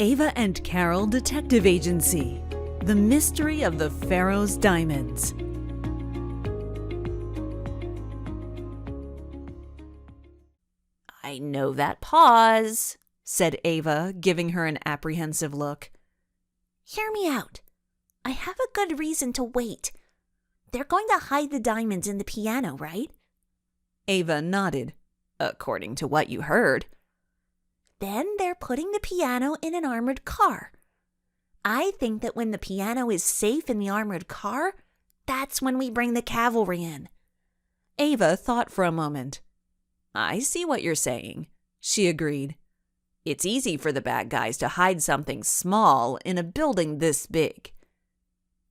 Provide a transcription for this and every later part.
Ava and Carol Detective Agency. The Mystery of the Pharaoh's Diamonds. I know that pause, said Ava, giving her an apprehensive look. Hear me out. I have a good reason to wait. They're going to hide the diamonds in the piano, right? Ava nodded. According to what you heard. Then they're putting the piano in an armored car. I think that when the piano is safe in the armored car, that's when we bring the cavalry in. Ava thought for a moment. I see what you're saying, she agreed. It's easy for the bad guys to hide something small in a building this big.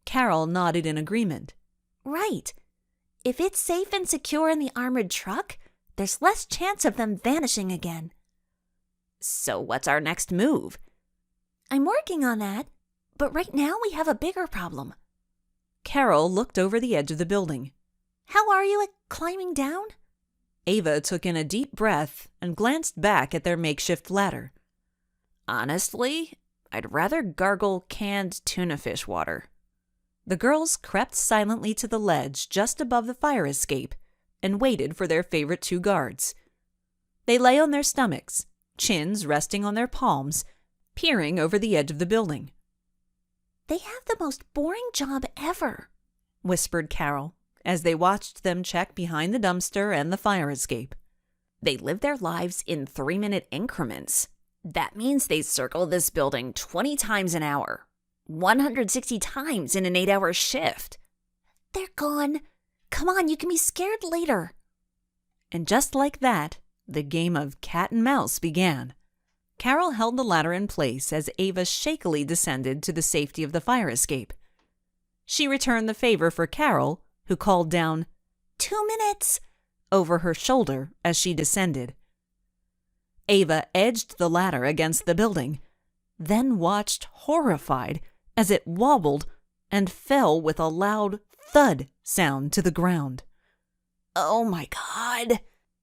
Carol nodded in agreement. Right. If it's safe and secure in the armored truck, there's less chance of them vanishing again. So what's our next move? I'm working on that, but right now we have a bigger problem. Carol looked over the edge of the building. How are you at climbing down? Ava took in a deep breath and glanced back at their makeshift ladder. Honestly, I'd rather gargle canned tuna fish water. The girls crept silently to the ledge just above the fire escape and waited for their favorite two guards. They lay on their stomachs, chins resting on their palms, peering over the edge of the building. They have the most boring job ever, whispered Carol, as they watched them check behind the dumpster and the fire escape. They live their lives in 3-minute increments. That means they circle this building 20 times an hour, 160 times in an 8-hour shift. They're gone. Come on, you can be scared later. And just like that, the game of cat and mouse began. Carol held the ladder in place as Ava shakily descended to the safety of the fire escape. She returned the favor for Carol, who called down, 2 minutes, over her shoulder as she descended. Ava edged the ladder against the building, then watched horrified as it wobbled and fell with a loud thud sound to the ground. Oh my God,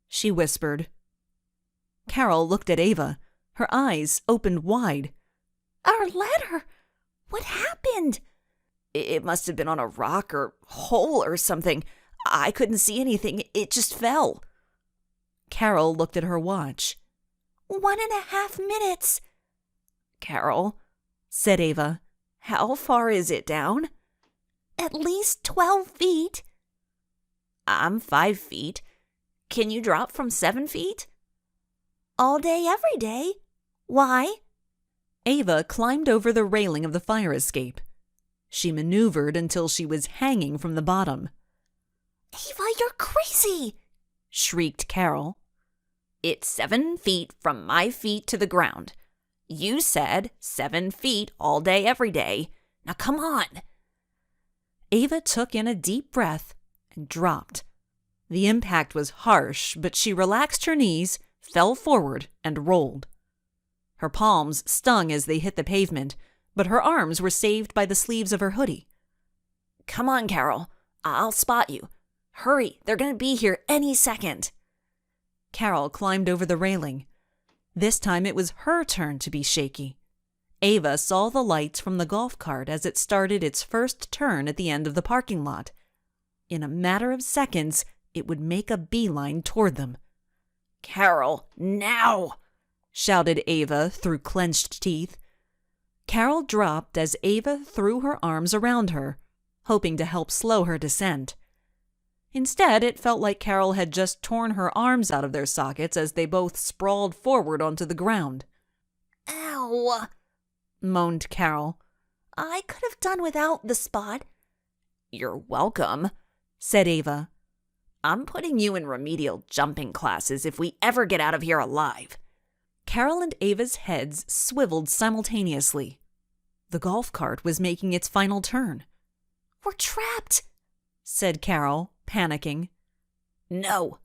she whispered. Carol looked at Ava, her eyes opened wide. Our ladder! What happened? It must have been on a rock or hole or something. I couldn't see anything. It just fell. Carol looked at her watch. 1.5 minutes. Carol, said Ava, how far is it down? At least 12 feet. I'm 5 feet. Can you drop from 7 feet? All day, every day. Why? Ava climbed over the railing of the fire escape. She maneuvered until she was hanging from the bottom. Ava, you're crazy, shrieked Carol. It's 7 feet from my feet to the ground. You said 7 feet all day, every day. Now come on. Ava took in a deep breath and dropped. The impact was harsh, but she relaxed her knees, fell forward, and rolled. Her palms stung as they hit the pavement, but her arms were saved by the sleeves of her hoodie. Come on, Carol. I'll spot you. Hurry, they're going to be here any second. Carol climbed over the railing. This time it was her turn to be shaky. Ava saw the lights from the golf cart as it started its first turn at the end of the parking lot. In a matter of seconds, it would make a beeline toward them. Carol, now! Shouted Ava through clenched teeth. Carol dropped as Ava threw her arms around her, hoping to help slow her descent. Instead, it felt like Carol had just torn her arms out of their sockets as they both sprawled forward onto the ground. Ow, moaned Carol. I could have done without the spot. You're welcome, said Ava. I'm putting you in remedial jumping classes if we ever get out of here alive. Carol and Ava's heads swiveled simultaneously. The golf cart was making its final turn. We're trapped, said Carol, panicking. No,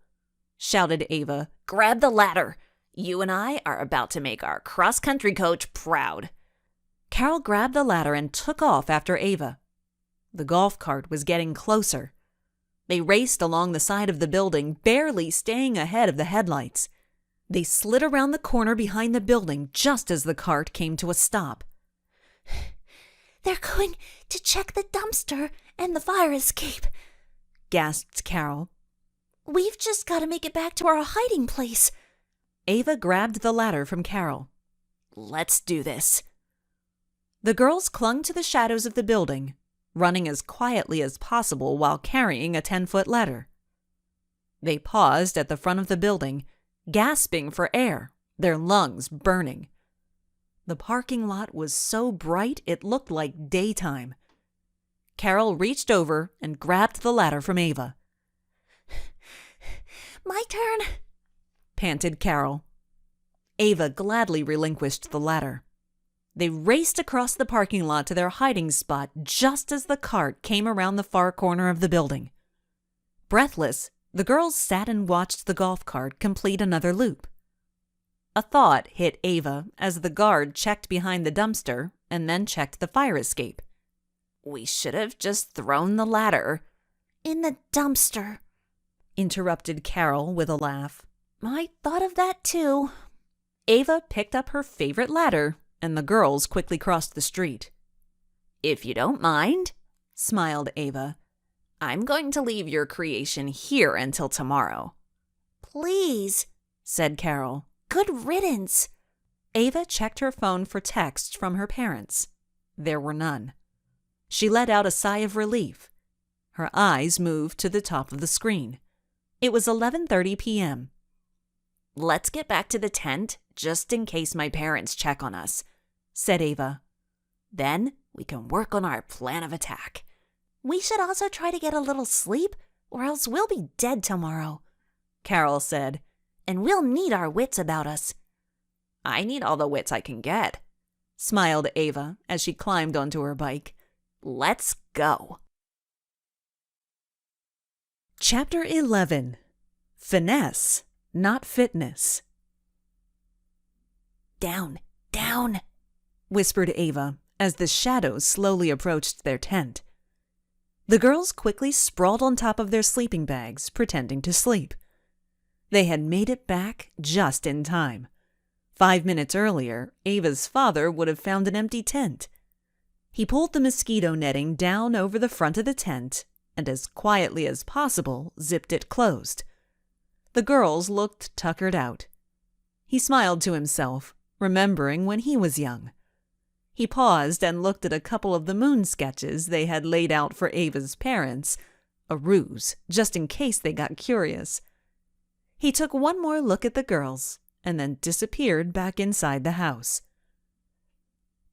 shouted Ava. Grab the ladder. You and I are about to make our cross-country coach proud. Carol grabbed the ladder and took off after Ava. The golf cart was getting closer. They raced along the side of the building, barely staying ahead of the headlights. They slid around the corner behind the building just as the cart came to a stop. They're going to check the dumpster and the fire escape, gasped Carol. We've just got to make it back to our hiding place. Ava grabbed the ladder from Carol. Let's do this. The girls clung to the shadows of the building, running as quietly as possible while carrying a 10-foot ladder. They paused at the front of the building, gasping for air, their lungs burning. The parking lot was so bright it looked like daytime. Carol reached over and grabbed the ladder from Ava. My turn, panted Carol. Ava gladly relinquished the ladder. They raced across the parking lot to their hiding spot just as the cart came around the far corner of the building. Breathless, the girls sat and watched the golf cart complete another loop. A thought hit Ava as the guard checked behind the dumpster and then checked the fire escape. We should have just thrown the ladder in the dumpster, interrupted Carol with a laugh. I thought of that too. Ava picked up her favorite ladder, and the girls quickly crossed the street. If you don't mind, smiled Ava, I'm going to leave your creation here until tomorrow. Please, said Carol. Good riddance. Ava checked her phone for texts from her parents. There were none. She let out a sigh of relief. Her eyes moved to the top of the screen. It was 11:30 p.m. Let's get back to the tent just in case my parents check on us, said Ava. Then we can work on our plan of attack. We should also try to get a little sleep, or else we'll be dead tomorrow, Carol said. And we'll need our wits about us. I need all the wits I can get, smiled Ava as she climbed onto her bike. Let's go. Chapter 11. Finesse, not fitness. Down, down, whispered Ava as the shadows slowly approached their tent. The girls quickly sprawled on top of their sleeping bags, pretending to sleep. They had made it back just in time. 5 minutes earlier, Ava's father would have found an empty tent. He pulled the mosquito netting down over the front of the tent and as quietly as possible zipped it closed. The girls looked tuckered out. He smiled to himself, remembering when he was young. He paused and looked at a couple of the moon sketches they had laid out for Ava's parents, a ruse, just in case they got curious. He took one more look at the girls and then disappeared back inside the house.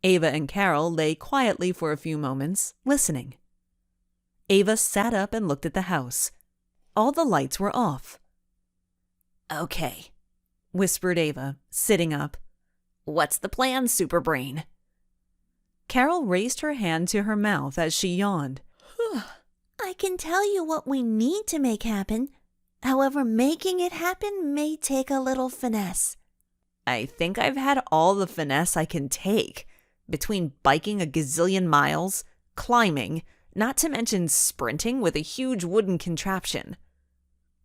Ava and Carol lay quietly for a few moments, listening. Ava sat up and looked at the house. All the lights were off. Okay, whispered Ava, sitting up. What's the plan, Superbrain? Carol raised her hand to her mouth as she yawned. I can tell you what we need to make happen. However, making it happen may take a little finesse. I think I've had all the finesse I can take, between biking a gazillion miles, climbing, not to mention sprinting with a huge wooden contraption.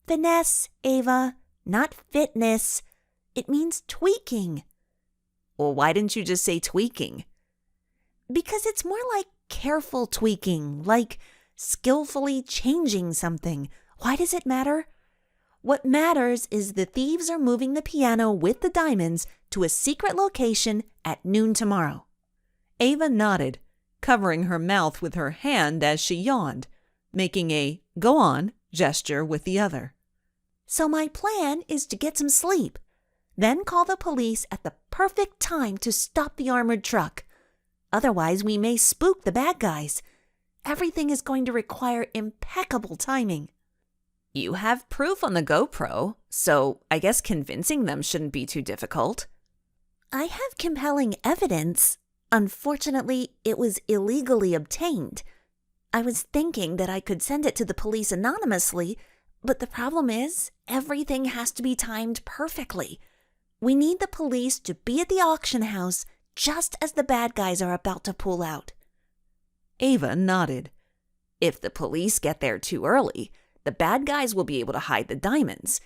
Finesse, Ava, not fitness. It means tweaking. Well, why didn't you just say tweaking? Because it's more like careful tweaking, like skillfully changing something. Why does it matter? What matters is the thieves are moving the piano with the diamonds to a secret location at noon tomorrow. Ava nodded, covering her mouth with her hand as she yawned, making a go on gesture with the other. So my plan is to get some sleep, then call the police at the perfect time to stop the armored truck. Otherwise, we may spook the bad guys. Everything is going to require impeccable timing. You have proof on the GoPro, so I guess convincing them shouldn't be too difficult. I have compelling evidence. Unfortunately, it was illegally obtained. I was thinking that I could send it to the police anonymously, but the problem is, everything has to be timed perfectly. We need the police to be at the auction house just as the bad guys are about to pull out. Ava nodded. If the police get there too early, the bad guys will be able to hide the diamonds.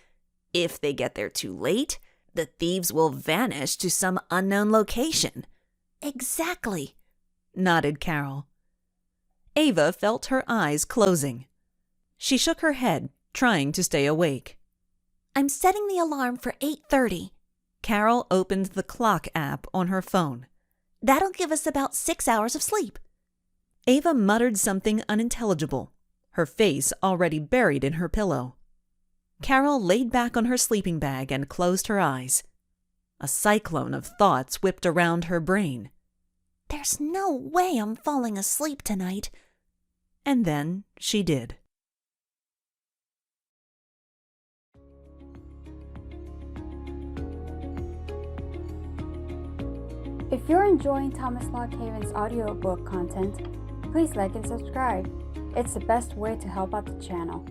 If they get there too late, the thieves will vanish to some unknown location. Exactly, nodded Carol. Ava felt her eyes closing. She shook her head, trying to stay awake. I'm setting the alarm for 8:30. Carol opened the clock app on her phone. That'll give us about 6 hours of sleep. Ava muttered something unintelligible, her face already buried in her pillow. Carol laid back on her sleeping bag and closed her eyes. A cyclone of thoughts whipped around her brain. There's no way I'm falling asleep tonight. And then she did. If you're enjoying Thomas Lockhaven's audiobook content, please like and subscribe. It's the best way to help out the channel.